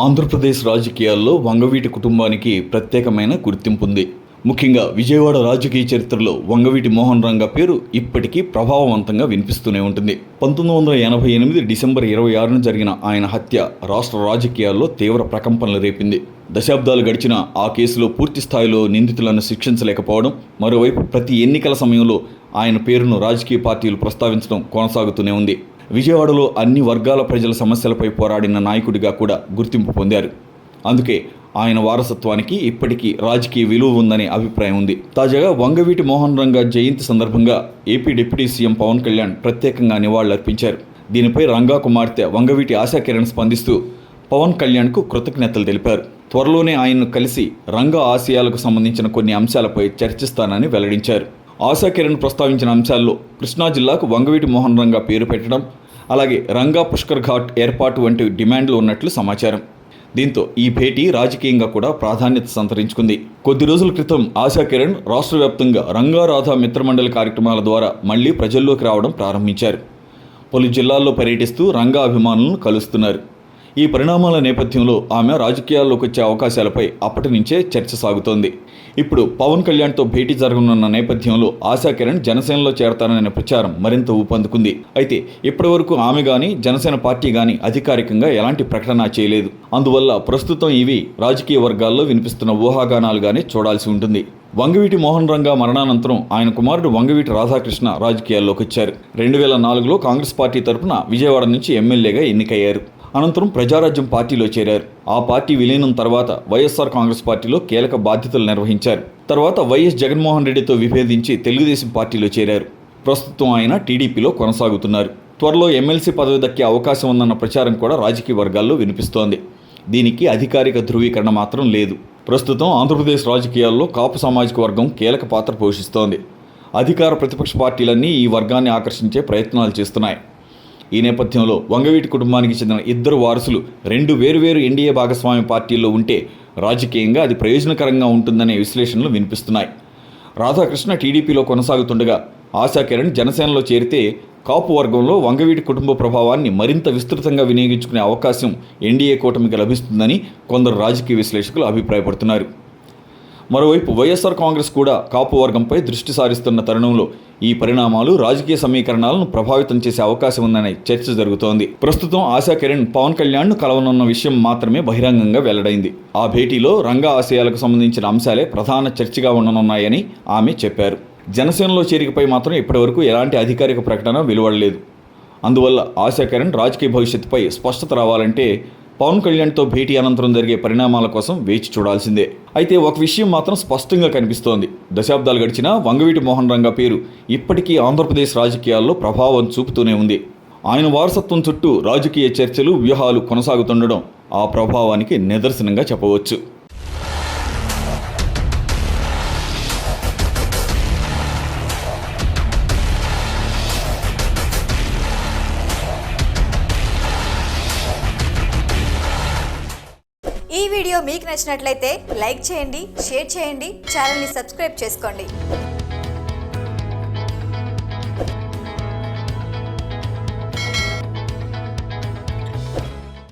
ఆంధ్రప్రదేశ్ రాజకీయాల్లో వంగవీటి కుటుంబానికి ప్రత్యేకమైన గుర్తింపు ఉంది. ముఖ్యంగా విజయవాడ రాజకీయ చరిత్రలో వంగవీటి మోహన్ రంగా పేరు ఇప్పటికీ ప్రభావవంతంగా వినిపిస్తూనే ఉంటుంది. 1988 డిసెంబర్ 26న జరిగిన ఆయన హత్య రాష్ట్ర రాజకీయాల్లో తీవ్ర ప్రకంపనలు రేపింది. దశాబ్దాలు గడిచినా ఆ కేసులో పూర్తి స్థాయిలో నిందితులను శిక్షించలేకపోవడం, మరోవైపు ప్రతి ఎన్నికల సమయంలో ఆయన పేరును రాజకీయ పార్టీలు ప్రస్తావించడం కొనసాగుతూనే ఉంది. విజయవాడలో అన్ని వర్గాల ప్రజల సమస్యలపై పోరాడిన నాయకుడిగా కూడా గుర్తింపు పొందారు. అందుకే ఆయన వారసత్వానికి ఇప్పటికీ రాజకీయ విలువ ఉందనే అభిప్రాయం ఉంది. తాజాగా వంగవీటి మోహన్ రంగా జయంతి సందర్భంగా AP deputy CM Pawan Kalyan ప్రత్యేకంగా నివాళులర్పించారు. దీనిపై రంగా కుమార్తె వంగవీటి ఆశాకిరణ్ స్పందిస్తూ పవన్ కళ్యాణ్కు కృతజ్ఞతలు తెలిపారు. త్వరలోనే ఆయన్ను కలిసి రంగా ఆశయాలకు సంబంధించిన కొన్ని అంశాలపై చర్చిస్తానని వెల్లడించారు. ఆశాకిరణ్ ప్రస్తావించిన అంశాల్లో కృష్ణా జిల్లాకు వంగవీటి మోహన్ రంగా పేరు పెట్టడం, అలాగే రంగా పుష్కర్ ఘాట్ ఏర్పాటు వంటి డిమాండ్లు ఉన్నట్లు సమాచారం. దీంతో ఈ భేటీ రాజకీయంగా కూడా ప్రాధాన్యత సంతరించుకుంది. కొద్ది రోజుల క్రితం ఆశాకిరణ్ రాష్ట్ర వ్యాప్తంగా రంగా రాధా మిత్రమండలి కార్యక్రమాల ద్వారా మళ్లీ ప్రజల్లోకి రావడం ప్రారంభించారు. పలు జిల్లాల్లో పర్యటిస్తూ రంగా అభిమానులను కలుస్తున్నారు. ఈ పరిణామాల నేపథ్యంలో ఆమె రాజకీయాల్లోకి వచ్చే అవకాశాలపై అప్పటి నుంచే చర్చ సాగుతోంది. ఇప్పుడు పవన్ కళ్యాణ్తో భేటీ జరగనున్న నేపథ్యంలో ఆశాకిరణ్ జనసేనలో చేరతాననే ప్రచారం మరింత ఊపందుకుంది. అయితే ఇప్పటివరకు ఆమె కానీ జనసేన పార్టీ కానీ అధికారికంగా ఎలాంటి ప్రకటన చేయలేదు. అందువల్ల ప్రస్తుతం ఇవి రాజకీయ వర్గాల్లో వినిపిస్తున్న ఊహాగానాలుగానే చూడాల్సి ఉంటుంది. వంగవీటి మోహన్ రంగా మరణానంతరం ఆయన కుమారుడు వంగవీటి రాధాకృష్ణ రాజకీయాల్లోకి వచ్చారు. 2004లో కాంగ్రెస్ పార్టీ తరఫున విజయవాడ నుంచి ఎమ్మెల్యేగా ఎన్నికయ్యారు. అనంతరం ప్రజారాజ్యం పార్టీలో చేరారు. ఆ పార్టీ విలీనం తర్వాత వైఎస్ఆర్ కాంగ్రెస్ పార్టీలో కీలక బాధ్యతలు నిర్వహించారు. తర్వాత వైఎస్ జగన్మోహన్ రెడ్డితో విభేదించి తెలుగుదేశం పార్టీలో చేరారు. ప్రస్తుతం ఆయన టీడీపీలో కొనసాగుతున్నారు. త్వరలో ఎమ్మెల్సీ పదవి దక్కే అవకాశం ఉందన్న ప్రచారం కూడా రాజకీయ వర్గాల్లో వినిపిస్తోంది. దీనికి అధికారిక ధృవీకరణ మాత్రం లేదు. ప్రస్తుతం ఆంధ్రప్రదేశ్ రాజకీయాల్లో కాపు సామాజిక వర్గం కీలక పాత్ర పోషిస్తోంది. అధికార ప్రతిపక్ష పార్టీలన్నీ ఈ వర్గాన్ని ఆకర్షించే ప్రయత్నాలు చేస్తున్నాయి. ఈ నేపథ్యంలో వంగవీటి కుటుంబానికి చెందిన ఇద్దరు వారసులు 2 వేరువేరు ఎన్డీఏ భాగస్వామ్య పార్టీల్లో ఉంటే రాజకీయంగా అది ప్రయోజనకరంగా ఉంటుందనే విశ్లేషణలు వినిపిస్తున్నాయి. రాధాకృష్ణ టీడీపీలో కొనసాగుతుండగా ఆశాకిరణ్ జనసేనలో చేరితే కాపు వర్గంలో వంగవీటి కుటుంబ ప్రభావాన్ని మరింత విస్తృతంగా వినియోగించుకునే అవకాశం ఎన్డీఏ కూటమికి లభిస్తుందని కొందరు రాజకీయ విశ్లేషకులు అభిప్రాయపడుతున్నారు. మరోవైపు వైఎస్ఆర్ కాంగ్రెస్ కూడా కాపు వర్గంపై దృష్టి సారిస్తున్న తరుణంలో ఈ పరిణామాలు రాజకీయ సమీకరణాలను ప్రభావితం చేసే అవకాశం ఉందనే చర్చ జరుగుతోంది. ప్రస్తుతం ఆశాకిరణ్ పవన్ కళ్యాణ్ను కలవనున్న విషయం మాత్రమే బహిరంగంగా వెల్లడైంది. ఆ భేటీలో రంగా ఆశయాలకు సంబంధించిన అంశాలే ప్రధాన చర్చగా ఉండనున్నాయని ఆమె చెప్పారు. జనసేనలో చేరికపై మాత్రం ఇప్పటివరకు ఎలాంటి అధికారిక ప్రకటన వెలువడలేదు. అందువల్ల ఆశాకిరణ్ రాజకీయ భవిష్యత్తుపై స్పష్టత రావాలంటే పవన్ కళ్యాణ్తో భేటీ అనంతరం జరిగే పరిణామాల కోసం వేచి చూడాల్సిందే. అయితే ఒక విషయం మాత్రం స్పష్టంగా కనిపిస్తోంది. దశాబ్దాలు గడిచినా వంగవీటి మోహన్ రంగా పేరు ఇప్పటికీ ఆంధ్రప్రదేశ్ రాజకీయాల్లో ప్రభావం చూపుతూనే ఉంది. ఆయన వారసత్వం చుట్టూ రాజకీయ చర్చలు, వ్యూహాలు కొనసాగుతుండడం ఆ ప్రభావానికి నిదర్శనంగా చెప్పవచ్చు. ఈ వీడియో మీకు నచ్చినట్లయితే లైక్ చేయండి, షేర్ చేయండి, ఛానల్ని సబ్స్క్రైబ్ చేసుకోండి.